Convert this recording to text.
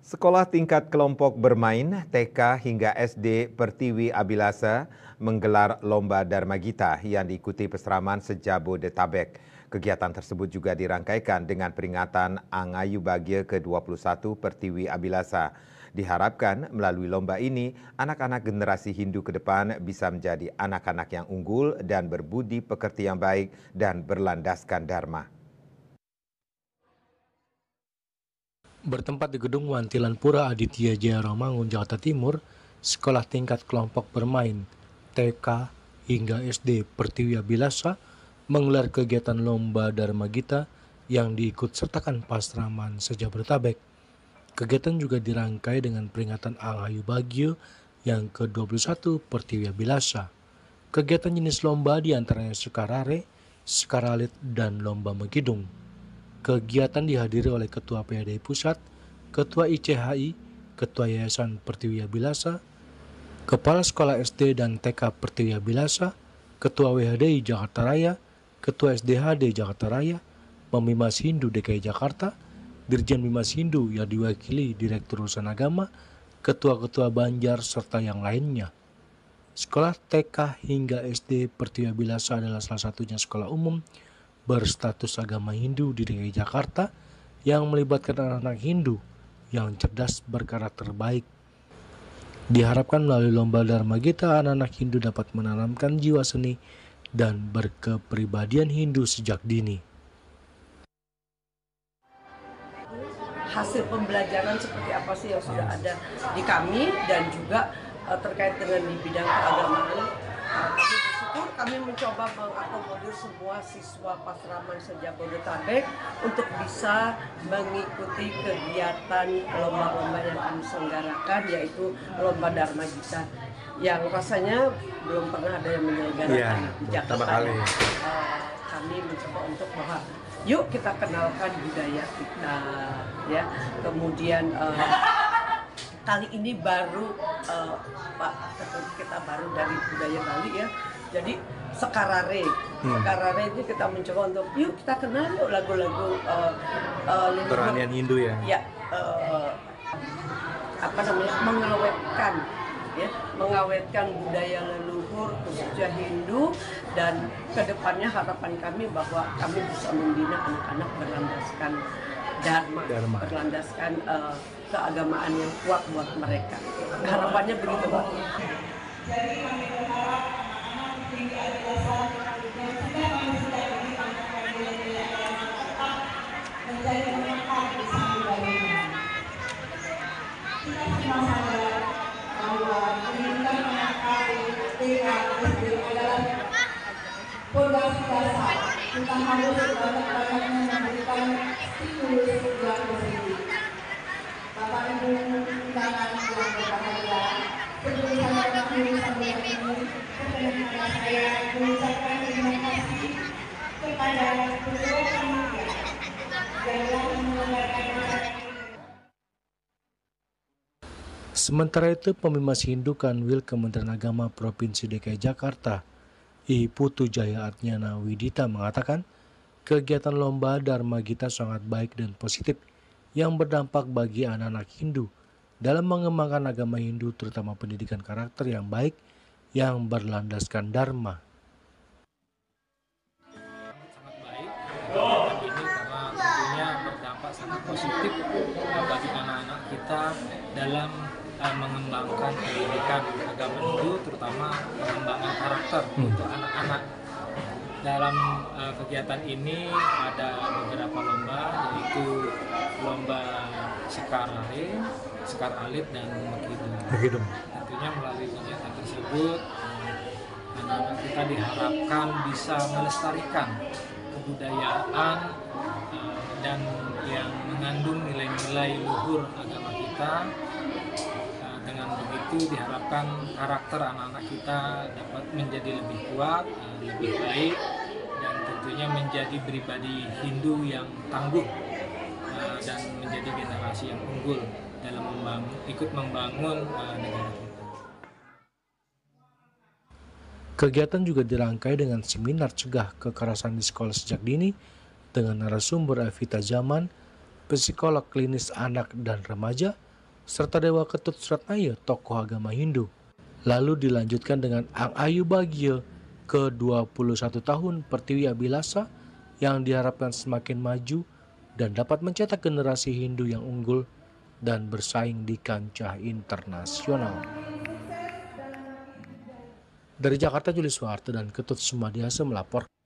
Sekolah tingkat kelompok bermain TK hingga SD Pertiwi Abilasa menggelar Lomba Dharma Gita yang diikuti peseraman se-Jabodetabek. Kegiatan tersebut juga dirangkaikan dengan peringatan Angayu Bagio ke-21 Pertiwi Abilasa. Diharapkan melalui lomba ini, anak-anak generasi Hindu ke depan bisa menjadi anak-anak yang unggul dan berbudi pekerti yang baik dan berlandaskan Dharma. Bertempat di Gedung Wantilan Pura Aditya Jaya Romangun, Jakarta Timur, sekolah tingkat kelompok bermain TK hingga SD Pertiwi Abilasa menggelar kegiatan Lomba Dharma Gita yang diikut sertakan pasraman se-Jabodetabek. Kegiatan juga dirangkai dengan peringatan Angayu Bagio yang ke-21 Pertiwi Abilasa. Kegiatan jenis lomba diantaranya Sekarare, Sekaralit, dan Lomba Megidung. Kegiatan dihadiri oleh Ketua PADI Pusat, Ketua ICHI, Ketua Yayasan Pertiwi Abilasa, Kepala Sekolah SD dan TK Pertiwi Abilasa, Ketua WHDI Jakarta Raya, Ketua SDHD Jakarta Raya, Pemimas Hindu DKI Jakarta, Dirjen Bimas Hindu yang diwakili Direktur Urusan Agama, Ketua-Ketua Banjar, serta yang lainnya. Sekolah TK hingga SD Pertiwi Abilasa adalah salah satunya sekolah umum berstatus agama Hindu di DKI Jakarta yang melibatkan anak-anak Hindu yang cerdas berkarakter baik. Diharapkan melalui Lomba Dharma Gita, anak-anak Hindu dapat menanamkan jiwa seni dan berkepribadian Hindu sejak dini. Hasil pembelajaran seperti apa sih yang sudah ada di kami dan juga terkait dengan di bidang keagamaan. Kami mencoba mengakomodir semua siswa pasraman se-Jabodetabek untuk bisa mengikuti kegiatan lomba-lomba yang kami selenggarakan, yaitu Lomba Dharma Gita yang rasanya belum pernah ada yang menyelenggarakan di Jakarta. Kami mencoba untuk bahwa yuk kita kenalkan budaya kita, ya. Kemudian kali ini baru Pak Ketua kita baru dari budaya Bali, ya. Jadi Sekarare, Sekarare itu kita mencoba untuk yuk kita kenal yuk lagu-lagu Peranian Hindu ya. Ya, mengawetkan, ya, mengawetkan budaya leluhur khususnya Hindu, dan kedepannya harapan kami bahwa kami bisa membina anak-anak berlandaskan Dharma. Berlandaskan keagamaan yang kuat buat mereka. Harapannya begitu, Pak. Fondasi dasar kita harus banyak-banyaknya memberikan stimulus yang positif. Bapak Ibu undangan yang berbahagia, sebelum saya mengakhiri sambutan ini, perkenankan saya mengucapkan terima kasih kepada kedua panitia yang telah menyelenggarakan acara ini. Sementara itu, Pemimas Hindu Kanwil Kementerian Agama Provinsi DKI Jakarta, I Putu Jaya Artnyana Widita mengatakan, kegiatan Lomba Dharma Gita sangat baik dan positif yang berdampak bagi anak-anak Hindu dalam mengembangkan agama Hindu, terutama pendidikan karakter yang baik yang berlandaskan Dharma. Sangat baik kegiatan ini karena tentunya berdampak sangat positif bagi anak-anak kita dalam mengembangkan pendidikan agama Hindu, terutama pengembangan karakter untuk anak-anak. Dalam kegiatan ini ada beberapa lomba, yaitu lomba Sekarare, Sekaralit, dan Megidung. Tentunya melalui kegiatan tersebut, anak-anak kita diharapkan bisa melestarikan kebudayaan dan yang mengandung nilai-nilai luhur agama kita. Dengan begitu diharapkan karakter anak-anak kita dapat menjadi lebih kuat, lebih baik, dan tentunya menjadi pribadi Hindu yang tangguh dan menjadi generasi yang unggul dalam ikut membangun negara kita. Kegiatan juga dirangkai dengan seminar cegah kekerasan di sekolah sejak dini dengan narasumber Evita Zaman, psikolog klinis anak dan remaja, serta Dewa Ketut Suratnaya, tokoh agama Hindu. Lalu dilanjutkan dengan Ang Ayu Bagio ke 21 tahun Pertiwi Abilasa yang diharapkan semakin maju dan dapat mencetak generasi Hindu yang unggul dan bersaing di kancah internasional. Dari Jakarta, Julius Soeharto dan Ketut Sumadiasa melaporkan.